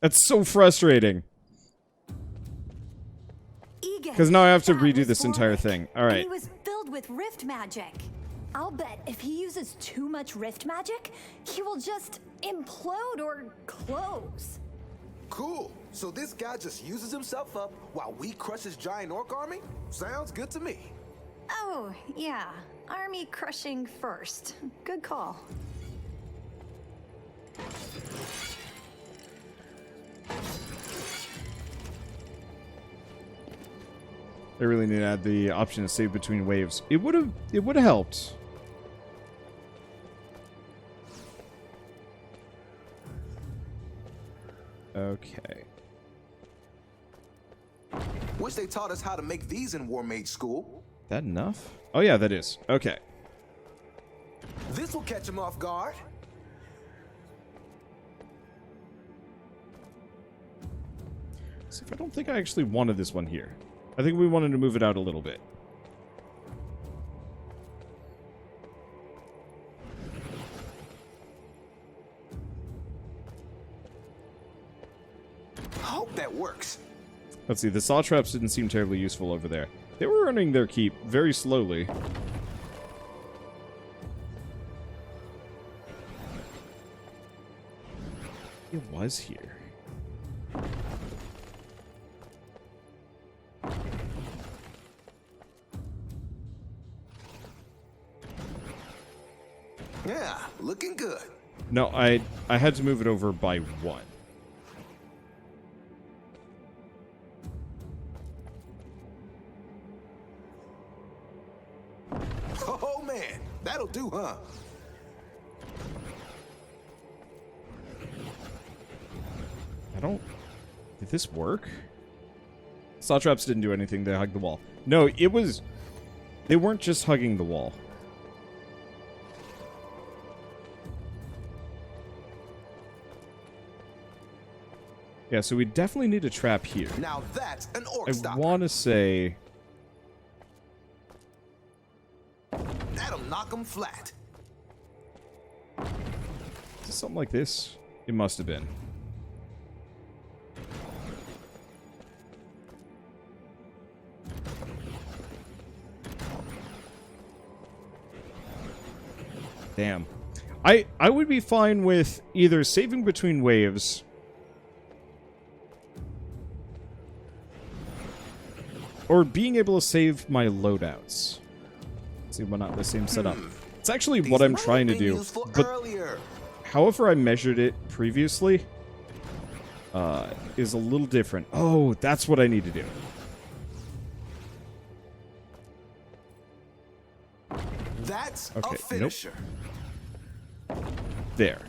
That's so frustrating. Because now I have to redo this entire thing. Alright. He was filled with rift magic. I'll bet if he uses too much rift magic, he will just implode or close. Cool. So this guy just uses himself up while we crush his giant orc army? Sounds good to me. Oh, yeah. Army crushing first. Good call. I really need to add the option to save between waves. It would have helped. Okay. Wish they taught us how to make these in War Mage School. That enough? Oh yeah, that is. Okay. This will catch him off guard. See, if I don't think I actually wanted this one here. I think we wanted to move it out a little bit. Hope that works. Let's see, the saw traps didn't seem terribly useful over there. They were earning their keep very slowly. It was here. Yeah, looking good. No, I had to move it over by one. Oh man, that'll do, huh? Did this work? Saw traps didn't do anything. They hugged the wall. No, it was... They weren't just hugging the wall. Yeah, so we definitely need a trap here. Now that's an orc I stopper. want to say... That'll knock him flat. Is it something like this? It must have been. Damn. I would be fine with either saving between waves or being able to save my loadouts. Let's see, why not the same setup? It's actually what I'm trying to do. But however I measured it previously is a little different. Oh, that's what I need to do. That's Okay, a finisher. There.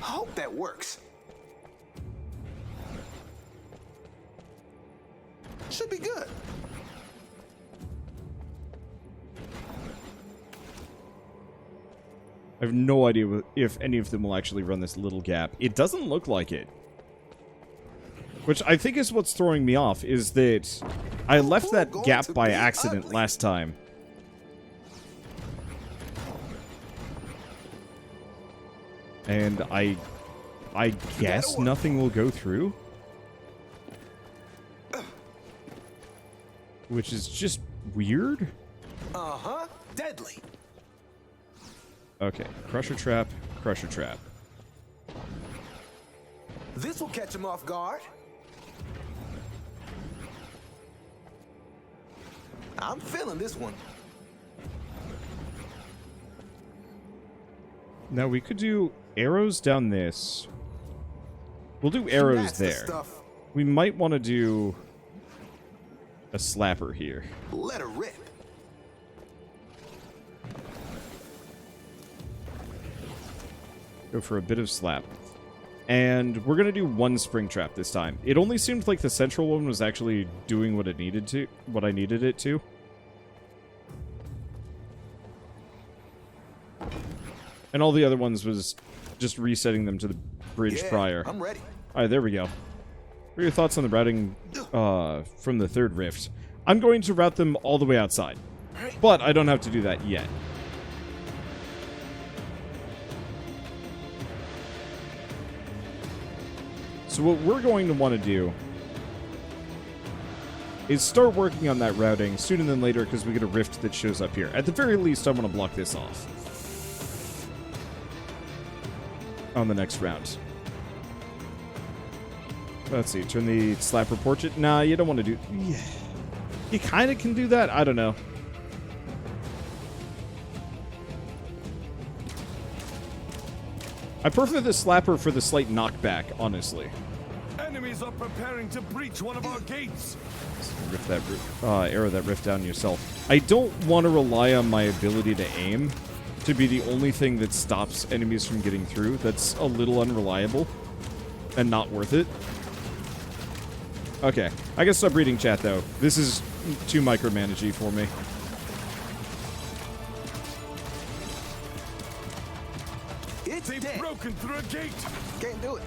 Hope that works. Should be good. I have no idea if any of them will actually run this little gap. It doesn't look like it. Which I think is what's throwing me off, is that I left that gap by accident last time. And I guess nothing will go through. Which is just weird. Uh-huh. Deadly. Okay, crusher trap, crusher trap. This will catch him off guard. I'm feeling this one. Now we could do arrows down this. We'll do arrows That's the there. stuff. We might want to do a slapper here. Let her rip. Go for a bit of slap. And we're going to do one spring trap this time. It only seemed like the central one was actually doing what it needed to, what I needed it to. And all the other ones was just resetting them to the bridge prior. I'm ready. Alright, there we go. What are your thoughts on the routing from the third rift? I'm going to route them all the way outside. But I don't have to do that yet. So what we're going to want to do is start working on that routing sooner than later because we get a rift that shows up here. At the very least, I want to block this off on the next round. Let's see. Turn the slapper portrait. Nah, you don't want to do... Yeah. You kind of can do that. I don't know. I prefer the slapper for the slight knockback, honestly. Enemies are preparing to breach one of our gates. Rift that arrow that rift down yourself. I don't want to rely on my ability to aim to be the only thing that stops enemies from getting through. That's a little unreliable and not worth it. Okay, I can stop reading chat though. This is too micromanagey for me. They've broken through a gate. Can't do it.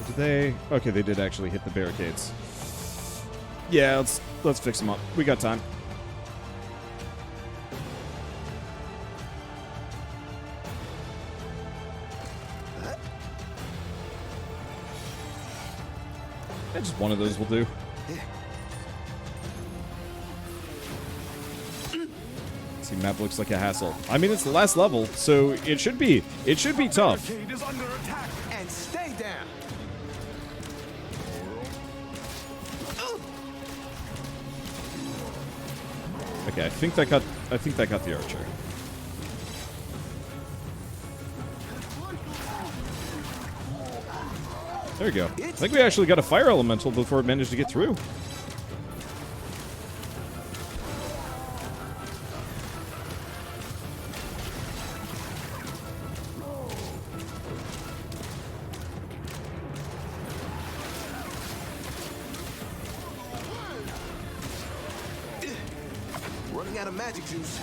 Did they? Okay, they did actually hit the barricades. Yeah, let's fix them up. We got time. Yeah, just one of those will do. See, map looks like a hassle. I mean, it's the last level, so it should be tough. Barricade is under attack. And stay down. Okay, I think that got the archer. There we go. I think we actually got a fire elemental before it managed to get through. Running out of magic juice.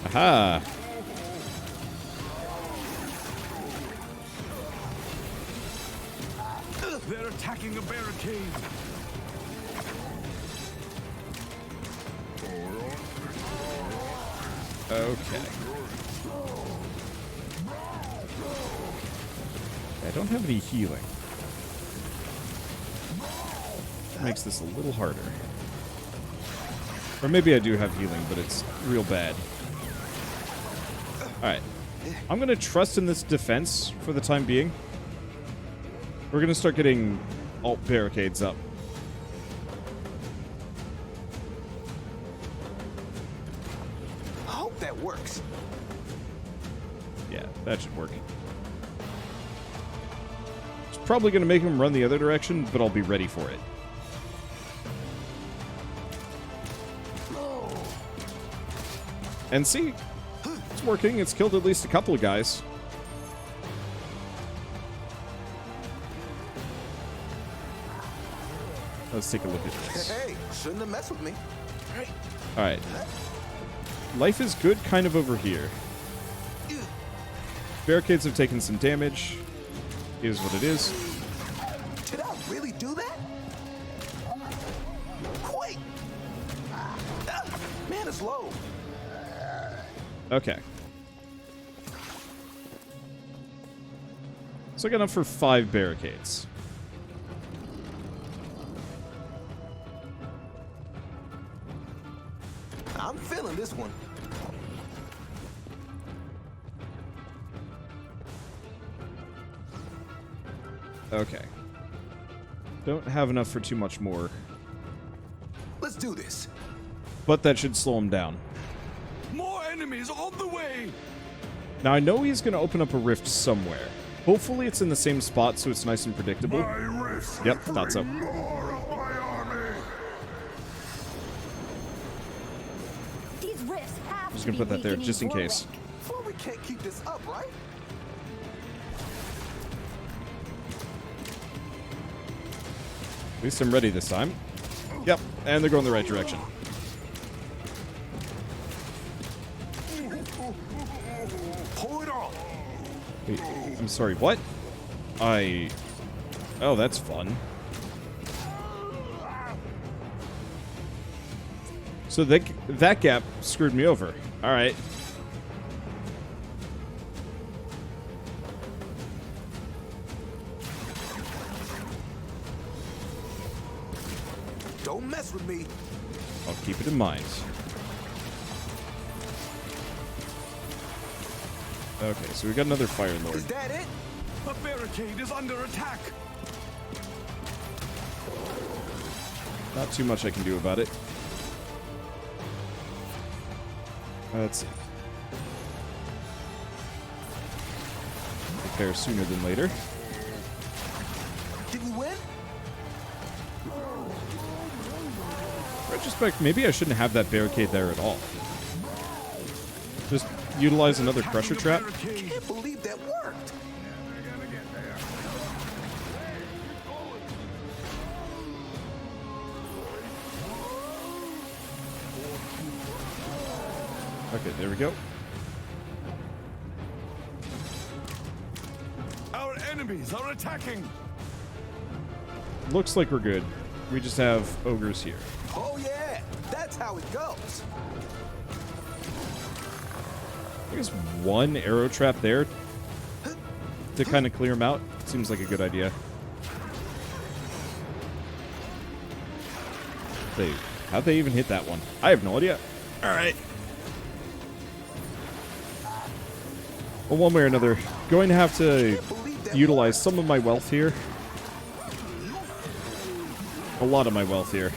Aha. They're attacking a barricade. Okay. I don't have any healing. That makes this a little harder. Or maybe I do have healing, but it's real bad. Alright. I'm going to trust in this defense for the time being. We're going to start getting alt barricades up. I hope that works. Yeah, that should work. It's probably going to make him run the other direction, but I'll be ready for it. And see, it's working. It's killed at least a couple of guys. Let's take a look at this. Hey, shouldn't have messed with me. Alright. Life is good kind of over here. Barricades have taken some damage. Is what it is. Did I really do that? Quick! Man, it's low. Okay. So I got enough for 5 barricades. I'm feeling this one. Okay. Don't have enough for too much more. Let's do this. But that should slow him down. More enemies on the way. Now I know he's going to open up a rift somewhere. Hopefully it's in the same spot so it's nice and predictable. Yep, thought so. These rifts have Just to gonna be put that there weakening just in Warwick. case. Well, we can't keep this up, right? At least I'm ready this time. Yep, and they're going the right direction. Pull it off. Wait, I'm sorry, what? Oh, that's fun. So that gap screwed me over. Alright. Don't mess with me. I'll keep it in mind. Okay, so we got another Fire Lord. Is that it? The barricade is under attack. Not too much I can do about it. Let's see. Repair sooner than later. Did we win? Retrospect, maybe I shouldn't have that barricade there at all. Just utilize another pressure trap. I can't believe that worked. Okay, there we go. Our enemies are attacking. Looks like we're good. We just have ogres here. Oh yeah, that's how it goes. I guess one arrow trap there to kind of clear them out. Seems like a good idea. How'd they even hit that one? I have no idea. Alright. Well, one way or another, going to have to utilize some of my wealth here. A lot of my wealth here.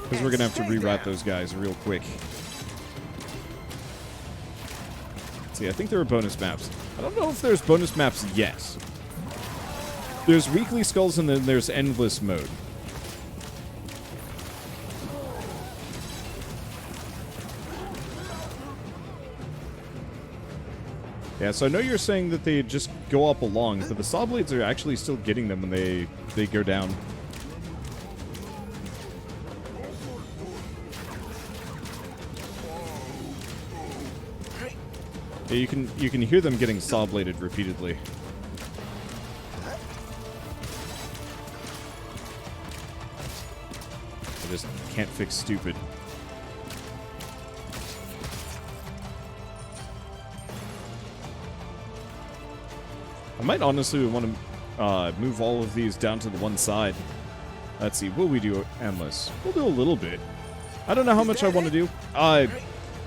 Because we're going to have to reroute those guys real quick. Let's see, I think there are bonus maps. I don't know if there's bonus maps yet. There's weekly skulls and then there's endless mode. Yeah, so I know you're saying that they just go up along, but the saw blades are actually still getting them when they go down. Yeah, you can hear them getting saw bladed repeatedly. I just can't fix stupid. I might honestly want to move all of these down to the one side. Let's see, will we do endless? We'll do a little bit. I don't know how much I want to do.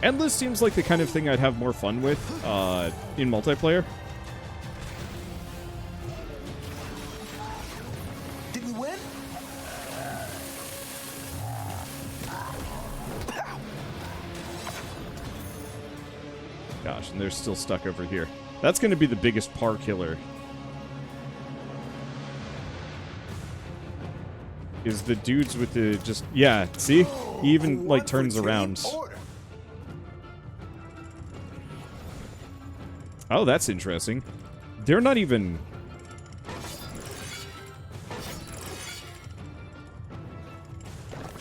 Endless seems like the kind of thing I'd have more fun with in multiplayer. Did we win? Gosh, and they're still stuck over here. That's going to be the biggest par killer. Is the dudes with the just... Yeah, see? He even, like, turns around. Oh, that's interesting. They're not even...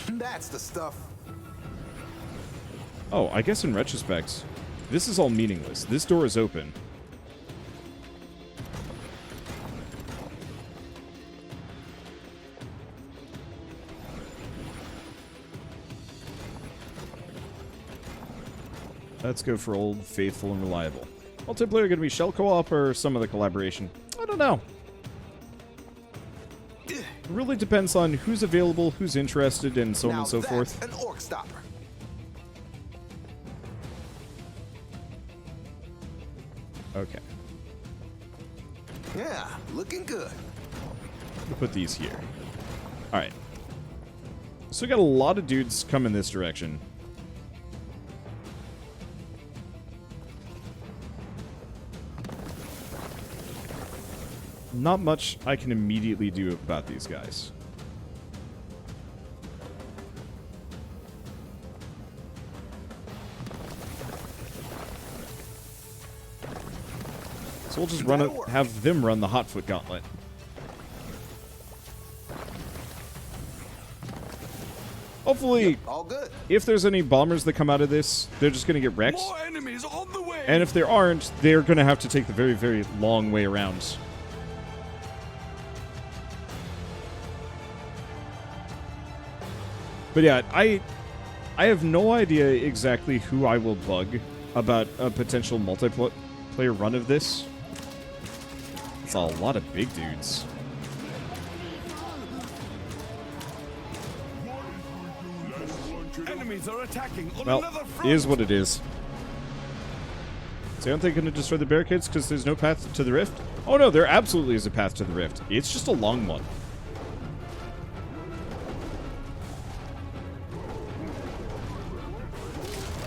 That's the stuff. Oh, I guess in retrospect, this is all meaningless. This door is open. Let's go for old, faithful, and reliable. Multiplayer going to be shell co-op or some other collaboration? I don't know. It really depends on who's available, who's interested, and so on and so forth. An orc stopper. Okay. Yeah, looking good. We'll put these here. Alright. So we got a lot of dudes coming this direction. Not much I can immediately do about these guys. So we'll just run it, have them run the Hotfoot Gauntlet. Hopefully, all good. If there's any bombers that come out of this, they're just going to get wrecked. More enemies on the way. And if there aren't, they're going to have to take the very, very long way around. But yeah, I have no idea exactly who I will bug about a potential multiplayer run of this. It's a lot of big dudes. armies are attacking on Well, another it front. is what it is. So aren't they going to destroy the barricades because there's no path to the rift? Oh no, there absolutely is a path to the rift. It's just a long one.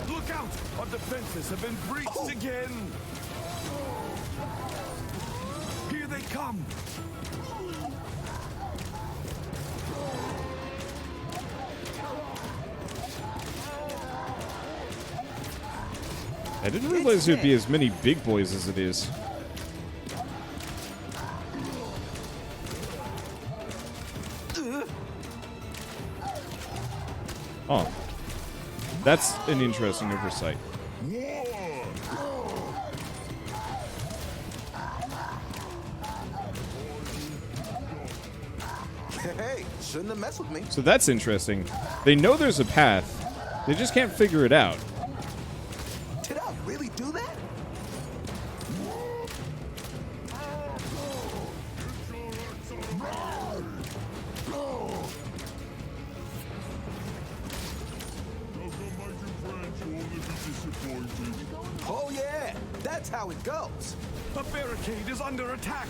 Look out! Our defenses have been breached again. Here they come. I didn't realize there'd be as many big boys as it is. Oh. That's an interesting oversight. Hey, shouldn't have messed with me. So that's interesting. They know there's a path. They just can't figure it out. Did I really do that? Oh yeah, that's how it goes. The barricade is under attack.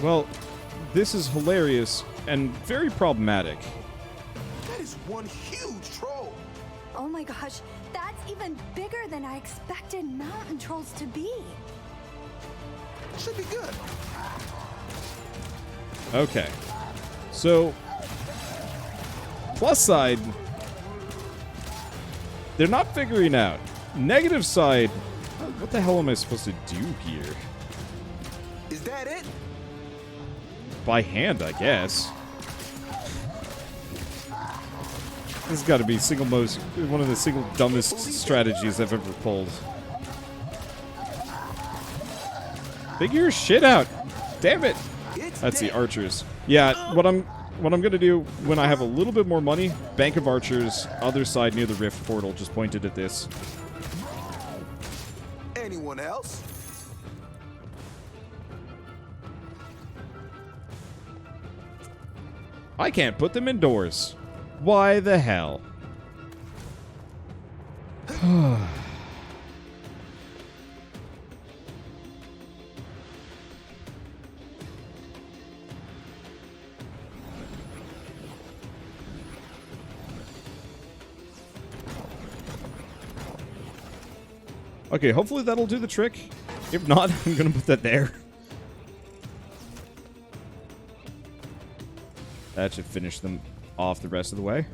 Well, this is hilarious and very problematic. That is one huge troll. Oh my gosh, that's even bigger than I expected mountain trolls to be. Should be good. Okay. So, plus side, they're not figuring out. Negative side, what the hell am I supposed to do here? Is that it? By hand, I guess. This has got to be one of the single dumbest strategies I've ever pulled. Figure your shit out. Damn it. That's the archers. Yeah, what I'm gonna do when I have a little bit more money, bank of archers, other side near the rift portal, just pointed at this. Anyone else? I can't put them indoors. Why the hell? Okay, hopefully that'll do the trick. If not, I'm gonna put that there. That should finish them off the rest of the way.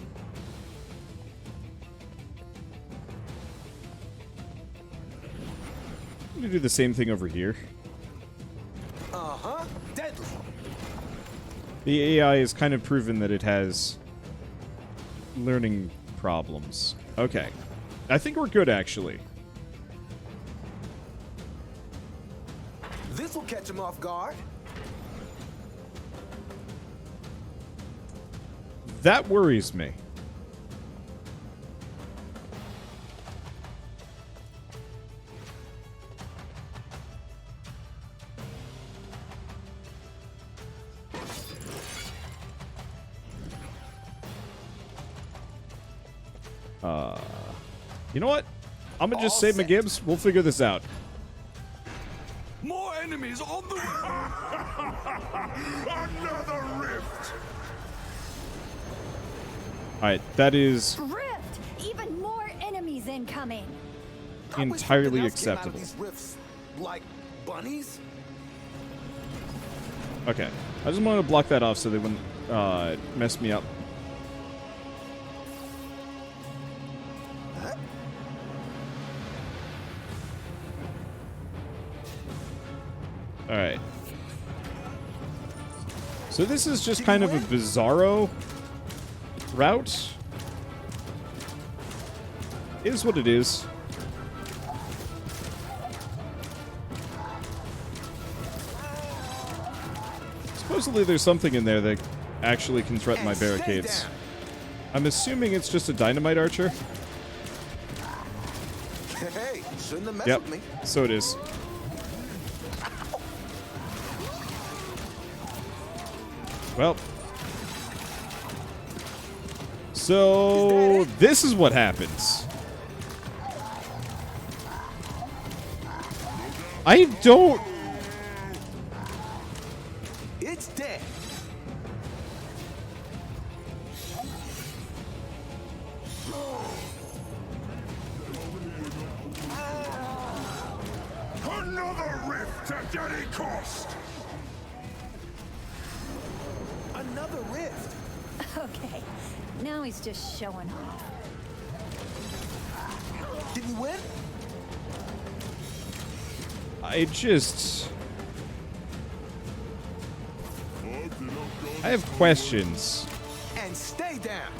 I'm gonna do the same thing over here. Uh-huh. Deadly. The AI has kind of proven that it has learning problems. Okay. I think we're good, actually. This will catch him off guard. That worries me. You know what? I'm gonna just All save my set. Gibbs. We'll figure this out. More enemies on the another rift. Alright, that is Rift! Even more enemies incoming. I wish entirely something else came out of acceptable. these rifts. Like bunnies? Okay. I just wanted to block that off so they wouldn't mess me up. Huh? Alright. So this is just kind of a bizarro route. Is what it is. Supposedly there's something in there that actually can threaten my And stay barricades. down. I'm assuming it's just a dynamite archer. Hey, shouldn't have messed Yep, with me. so it is. Well, So, this is what happens. I don't... It's dead. Another rift at any cost. Another rift. Okay, now he's just showing off. Did we win? I just... I have questions. And stay down.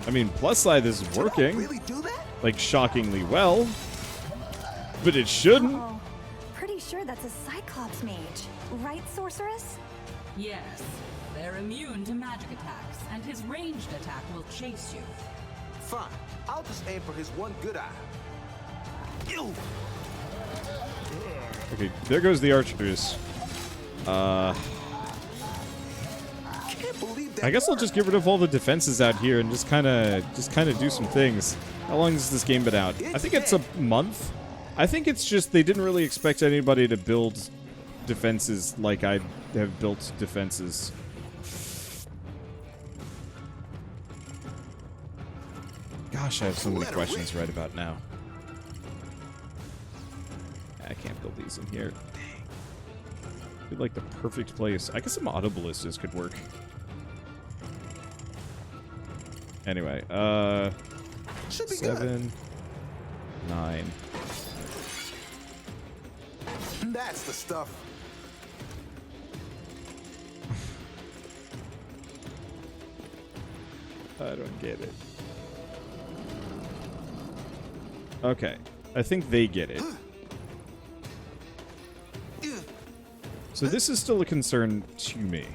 I mean, plus side, this is Did I working. really do that? Like, shockingly well. But it shouldn't. Oh, pretty sure that's a Cyclops mage. Right, sorceress? Yes, they're immune to magic attacks, and his ranged attack will chase you. Fine. I'll just aim for his one good eye. Ew. Okay, there goes the archers. Can't believe that. I guess I'll just get rid of all the defenses out here and just kind of do some things. How long has this game been out? I think it's a month. I think it's just they didn't really expect anybody to build defenses like I have built defenses. Gosh, I have so many questions right about now. I can't build these in here. Dang. Be like the perfect place. I guess some autoballistas could work. Anyway, Should be good. 7, 9. That's the stuff. I don't get it. Okay, I think they get it. So this is still a concern to me.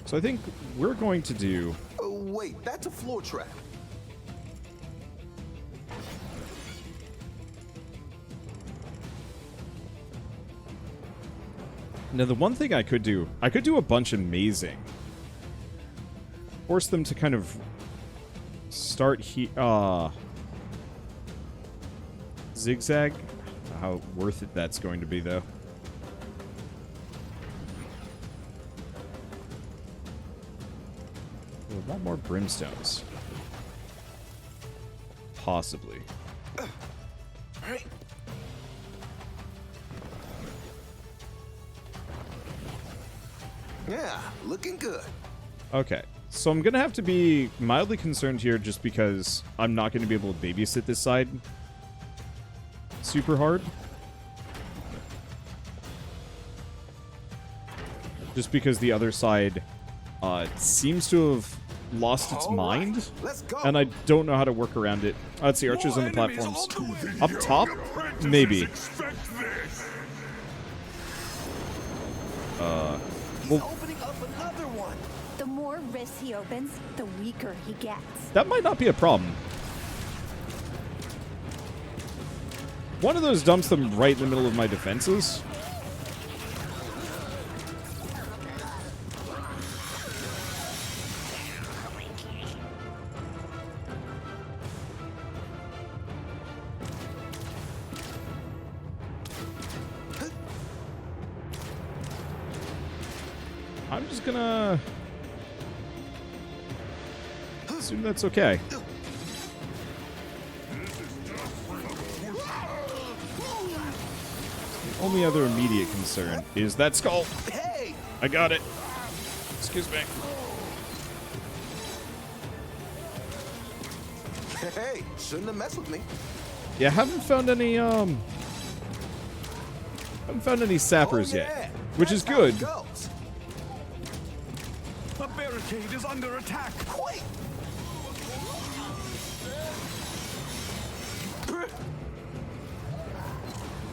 So I think we're going to do... Oh, wait, that's a floor trap. Now, the one thing I could do a bunch of mazing. Force them to kind of start zigzag. How worth it that's going to be, though. A lot more brimstones. Possibly. Right. Yeah, looking good. Okay, so I'm gonna have to be mildly concerned here just because I'm not gonna be able to babysit this side super hard. Just because the other side seems to have lost its mind, Let's go. and I don't know how to work around it. Let's see, archers on the platforms. Up top? Maybe. He's opening up another one. The more rifts he opens, the weaker he gets. That might not be a problem. One of those dumps them right in the middle of my defenses. I'm just gonna assume that's okay. The only other immediate concern is that skull. Hey! I got it. Excuse me. Hey, shouldn't have messed with me. Yeah, haven't found any sappers Oh, yet, yeah. which is That's how good. it goes. The barricade is under attack. Wait.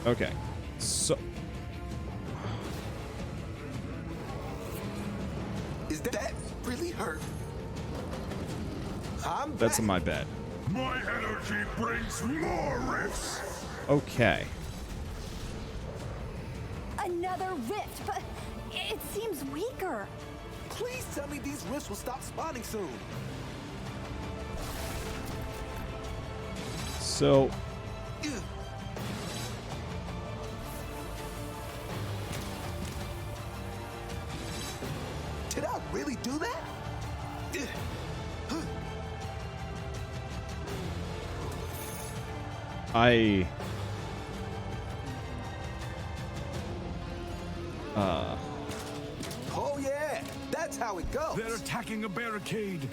Okay, so Is that really hurt? I'm that's back. my bad. My energy brings more rifts. Okay. Another rift, but It seems weaker. Please tell me these rifts will stop spawning soon. So... Did I really do that? Oh yeah, that's how it goes. They're attacking a barricade.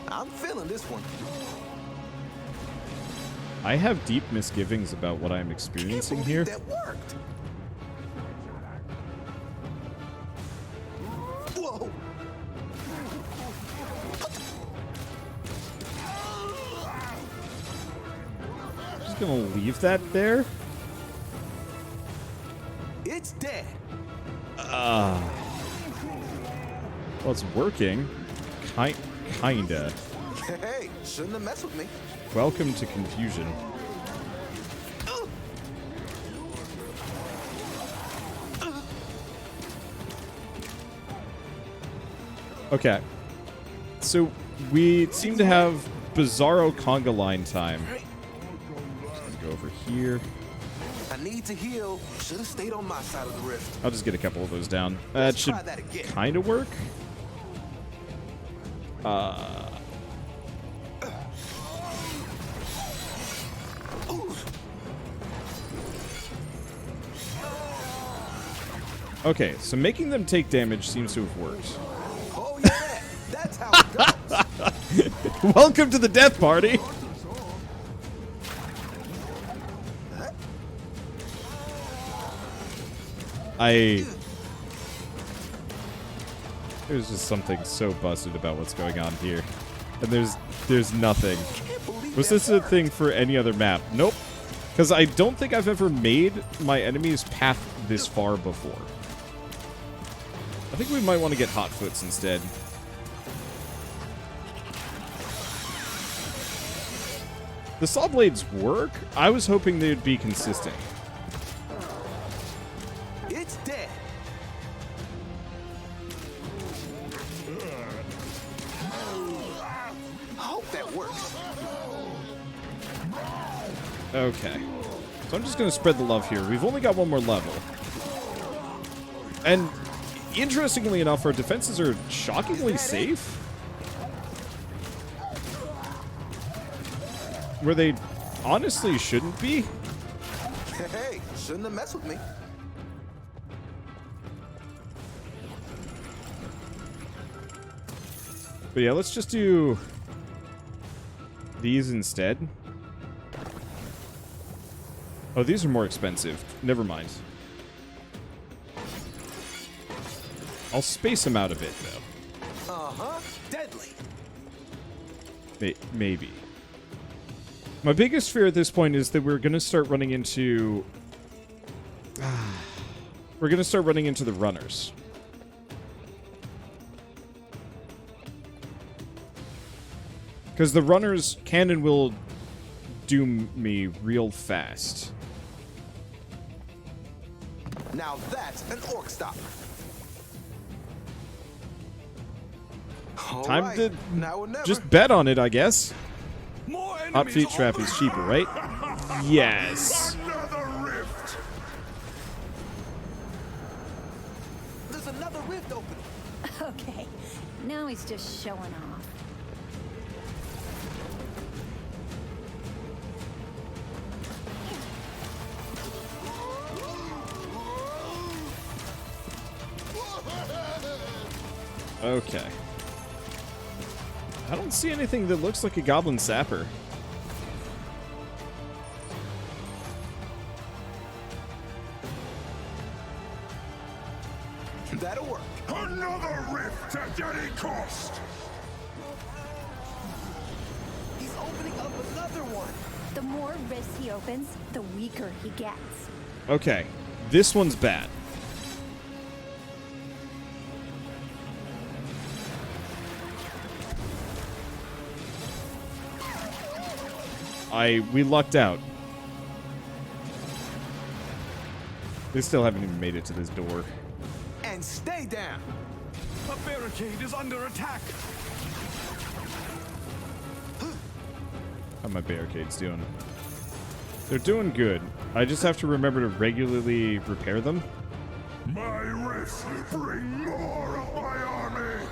I'm feeling this one. I have deep misgivings about what I'm experiencing here. That worked. Whoa. Just gonna leave that there. It's dead. Well, it's working. Kinda. Hey, shouldn't have messed with me. Welcome to confusion. Okay. So, we seem to have bizarro conga line time. Just go over here. I need to heal. Should have stayed on my side of the rift. I'll just get a couple of those down. That should try that again. kind of work. Okay, so making them take damage seems to have worked. Oh yeah, that's how it goes. Welcome to the death party! There's just something so busted about what's going on here. And there's nothing. Was this a thing for any other map? Nope. Because I don't think I've ever made my enemy's path this far before. I think we might want to get Hotfoots instead. The saw blades work. I was hoping they would be consistent. It's dead. I hope that works. Okay. So I'm just going to spread the love here. We've only got one more level. And interestingly enough, our defenses are shockingly safe. Where they honestly shouldn't be. Hey, shouldn't have messed with me. But yeah, let's just do these instead. Oh, these are more expensive. Never mind. I'll space them out a bit, though. Uh-huh. Deadly. Maybe. My biggest fear at this point is that we're going to start running into... we're going to start running into the runners. Because the runners can and will doom me real fast. Now that's an orc stop. Time to now or never. just bet on it, I guess. More Hot enemies feet trap over is cheaper, right? Yes. Another rift. There's another rift open. Okay, now he's just showing off. Okay. I don't see anything that looks like a goblin sapper. That'll work. Another rift at any cost. He's opening up another one. The more rifts he opens, the weaker he gets. Okay. This one's bad. we lucked out. They still haven't even made it to this door. And stay down. A barricade is under attack. How my barricades doing? They're doing good. I just have to remember to regularly repair them. My rifts bring more of my army.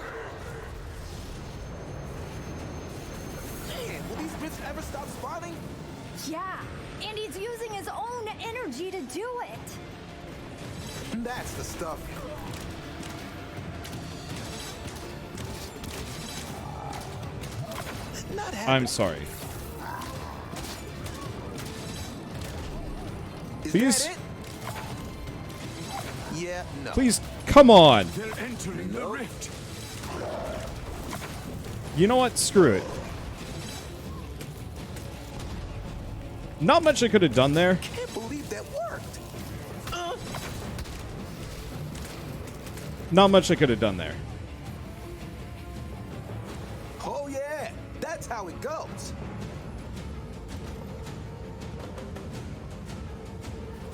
Man, will these rifts ever stop spawning? Yeah, and he's using his own energy to do it. That's the stuff. Not I'm sorry. Is Please. that it? Yeah, no. Please, come on. They're entering the rift. You know what? Screw it. Not much I could have done there. Can't believe that worked. Not much I could have done there. Oh yeah, that's how it goes.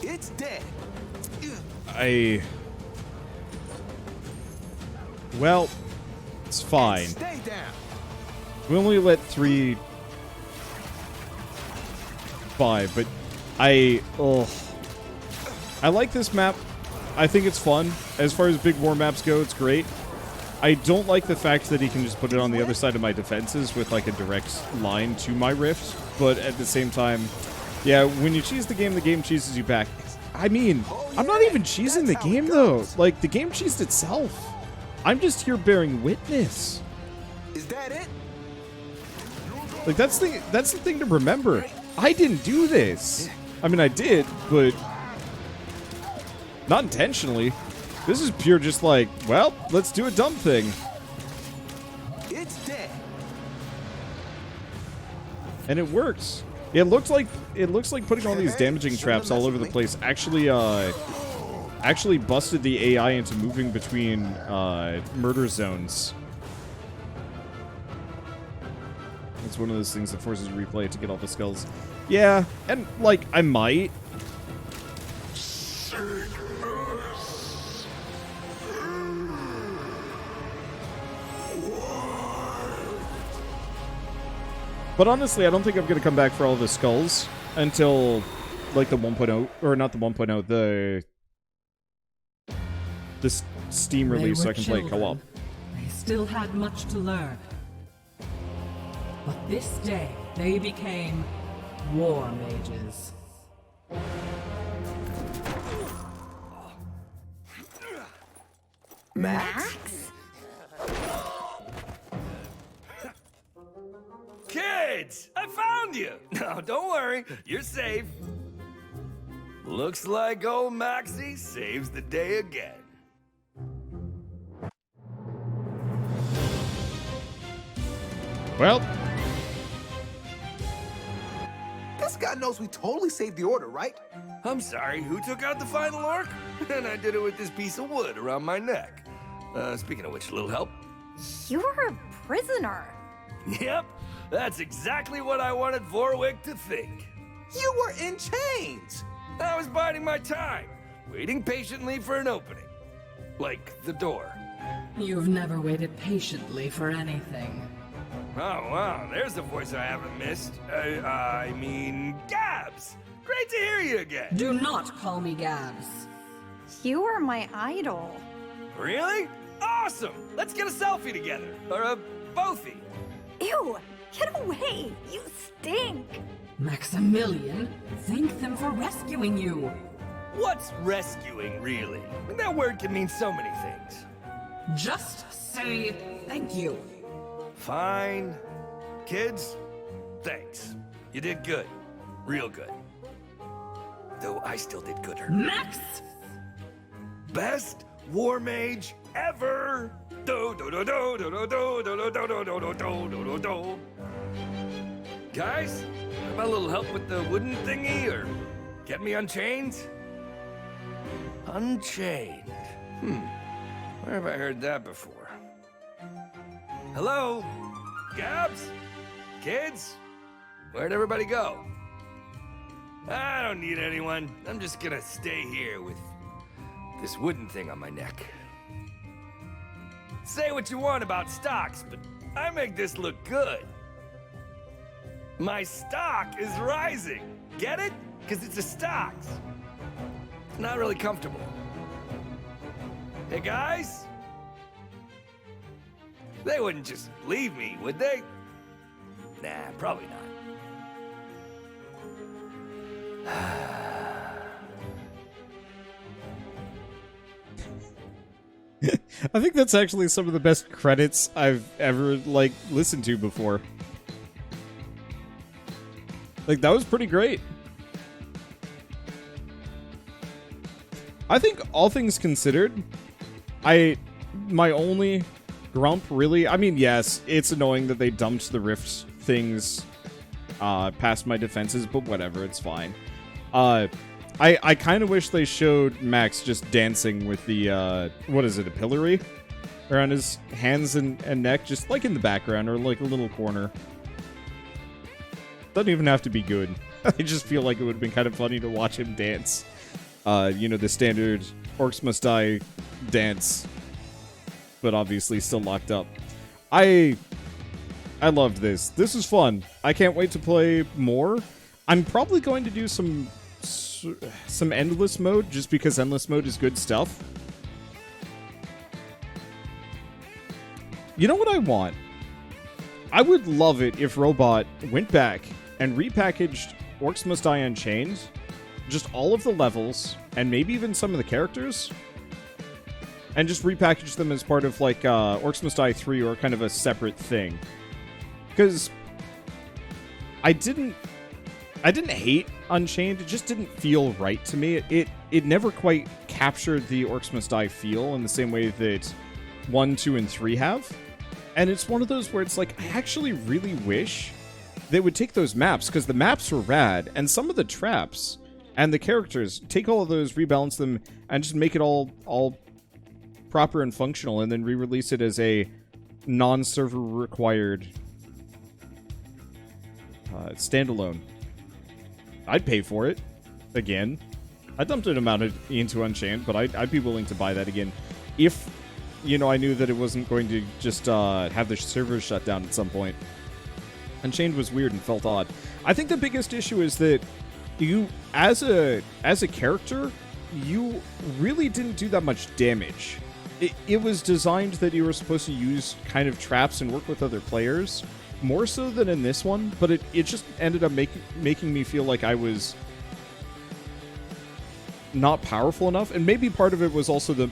It's dead. Well, it's fine. Stay down. We only let 5, but I like this map. I think it's fun. As far as big war maps go, it's great. I don't like the fact that he can just put it on the other side of my defenses with like a direct line to my rift, but at the same time, yeah, when you cheese the game cheeses you back. I mean, I'm not even cheesing the game though. Like, the game cheesed itself. I'm just here bearing witness. Is that it? Like, that's the thing to remember. I didn't do this. I mean, I did, but not intentionally. This is pure just like, well, let's do a dumb thing. It's dead. And it works. It looks like putting all these damaging traps all over the place actually busted the AI into moving between murder zones. It's one of those things that forces replay to get all the skulls. Yeah, and like I might. But honestly, I don't think I'm going to come back for all the skulls until, like, the 1.0, or not the 1.0, the Steam release so I can play co-op. They still had much to learn. But this day, they became war mages. Max? Kids! I found you! No, don't worry. You're safe. Looks like old Maxie saves the day again. Well, This guy knows we totally saved the order, right? I'm sorry, who took out the final orc? And I did it with this piece of wood around my neck. Speaking of which, a little help? You're a prisoner. Yep, that's exactly what I wanted Vorwick to think. You were in chains. I was biding my time, waiting patiently for an opening. Like the door. You've never waited patiently for anything. Oh, wow, there's a voice I haven't missed. I mean, Gabs! Great to hear you again. Do not call me Gabs. You are my idol. Really? Awesome! Let's get a selfie together. Or a bothie. Ew! Get away! You stink! Maximilian, thank them for rescuing you. What's rescuing, really? I mean, that word can mean so many things. Just say thank you. Fine. Kids, thanks. You did good. Real good. Though I still did gooder. Max! Best war mage ever! Do do do do do do do do do do do do do do do. Guys, have a little help with the wooden thingy, or get me unchained? Unchained. Where have I heard that before? Hello? Gabs? Kids? Where'd everybody go? I don't need anyone. I'm just gonna stay here with this wooden thing on my neck. Say what you want about stocks, but I make this look good. My stock is rising. Get it? Because it's a stocks. It's not really comfortable. Hey guys? They wouldn't just leave me, would they? Nah, probably not. I think that's actually some of the best credits I've ever, like, listened to before. Like, that was pretty great. I think, all things considered, my only grump, really, I mean, yes, it's annoying that they dumped the rift things past my defenses, but whatever, it's fine. I kind of wish they showed Max just dancing with the, what is it, a pillory? Around his hands and neck, just like in the background, or like a little corner. Doesn't even have to be good. I just feel like it would have been kind of funny to watch him dance. You know, the standard Orcs Must Die dance, but obviously still locked up. I loved this. This is fun. I can't wait to play more. I'm probably going to do some endless mode, just because endless mode is good stuff. You know what I want? I would love it if Robot went back and repackaged Orcs Must Die Unchained, just all of the levels, and maybe even some of the characters, and just repackage them as part of, like, Orcs Must Die 3, or kind of a separate thing. Because I didn't hate Unchained, it just didn't feel right to me. It never quite captured the Orcs Must Die feel in the same way that 1, 2, and 3 have. And it's one of those where it's like, I actually really wish they would take those maps, because the maps were rad, and some of the traps and the characters, take all of those, rebalance them, and just make it all proper and functional, and then re-release it as a non-server required standalone. I'd pay for it. Again. I dumped an amount into Unchained, but I'd be willing to buy that again. If, you know, I knew that it wasn't going to just have the servers shut down at some point. Unchained was weird and felt odd. I think the biggest issue is that you, as a character, you really didn't do that much damage. It was designed that you were supposed to use kind of traps and work with other players, more so than in this one, but it just ended up making me feel like I was not powerful enough, and maybe part of it was also the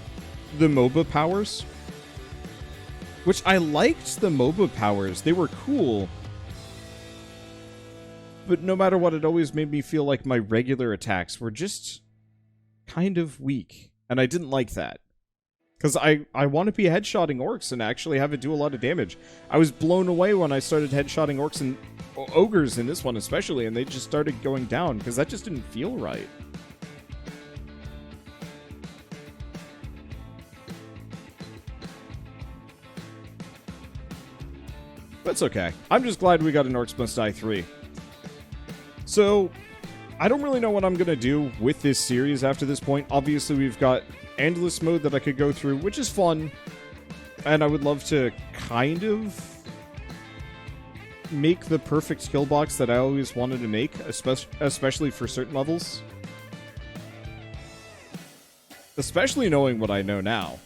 MOBA powers, which I liked the MOBA powers. They were cool, but no matter what, it always made me feel like my regular attacks were just kind of weak, and I didn't like that. Because I want to be headshotting orcs and actually have it do a lot of damage. I was blown away when I started headshotting orcs and ogres in this one especially, and they just started going down, because that just didn't feel right. That's okay. I'm just glad we got an Orcs Must Die 3. So, I don't really know what I'm going to do with this series after this point. Obviously, we've got endless mode that I could go through, which is fun. And I would love to kind of make the perfect kill box that I always wanted to make, especially for certain levels. Especially knowing what I know now.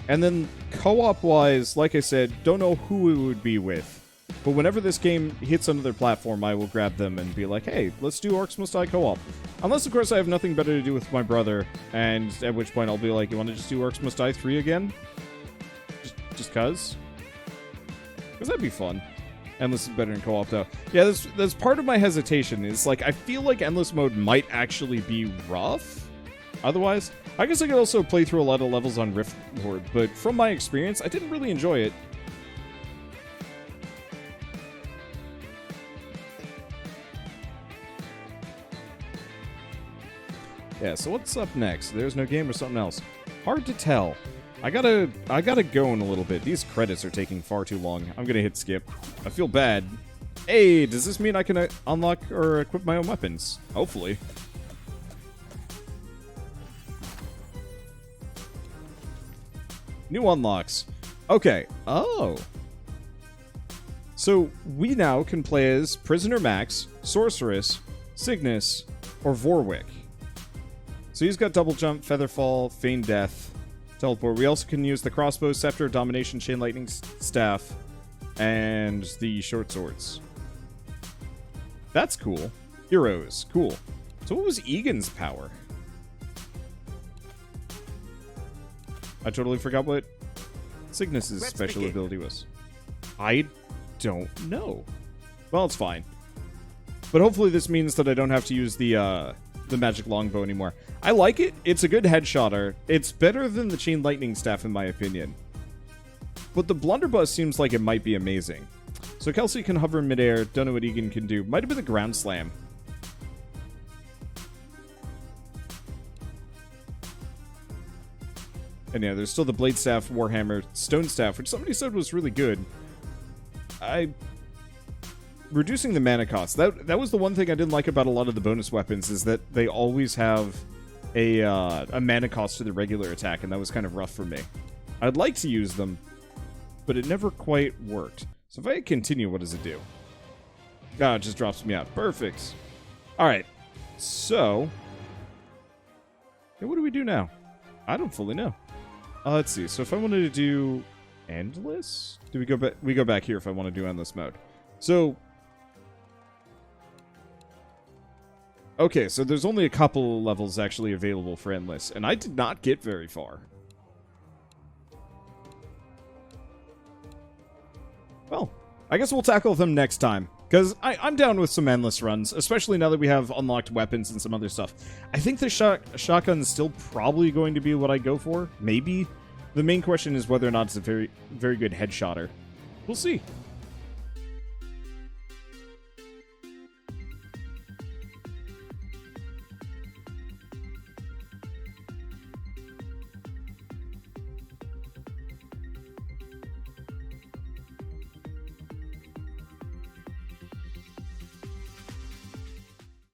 And then, co-op-wise, like I said, don't know who it would be with. But whenever this game hits another platform, I will grab them and be like, hey, let's do Orcs Must Die co-op. Unless, of course, I have nothing better to do with my brother, and at which point I'll be like, you want to just do Orcs Must Die 3 again? Just cuz? Because that'd be fun. Endless is better in co-op, though. Yeah, that's part of my hesitation, is like, I feel like Endless mode might actually be rough. Otherwise, I guess I could also play through a lot of levels on Rift Horde, but from my experience, I didn't really enjoy it. Yeah, so what's up next? There's no game or something else? Hard to tell. I gotta go in a little bit. These credits are taking far too long. I'm gonna hit skip. I feel bad. Hey, does this mean I can unlock or equip my own weapons? Hopefully. New unlocks. Okay. Oh. So, we now can play as Prisoner Max, Sorceress, Cygnus, or Vorwick. So he's got double jump, featherfall, feign death, teleport. We also can use the crossbow, scepter, domination, chain lightning staff, and the short swords. That's cool. Heroes. Cool. So what was Egan's power? I totally forgot what Cygnus's special ability was. I don't know. Well, it's fine. But hopefully this means that I don't have to use the magic longbow anymore. I like it. It's a good headshotter. It's better than the chain lightning staff in my opinion. But the blunderbuss seems like it might be amazing. So Kelsey can hover in midair. Don't know what Egan can do. Might have been the ground slam. And yeah, there's still the blade staff, warhammer, stone staff, which somebody said was really good. Reducing the mana cost. That was the one thing I didn't like about a lot of the bonus weapons, is that they always have a mana cost to the regular attack, and that was kind of rough for me. I'd like to use them, but it never quite worked. So if I continue, what does it do? Ah, it just drops me out. Perfect. Alright. So, what do we do now? I don't fully know. Let's see. So if I wanted to do endless? Do we go back? We go back here if I want to do endless mode. So, okay, so there's only a couple levels actually available for endless, and I did not get very far. Well, I guess we'll tackle them next time, because I'm down with some endless runs, especially now that we have unlocked weapons and some other stuff. I think the shotgun's still probably going to be what I go for, maybe. The main question is whether or not it's a very, very good headshotter. We'll see.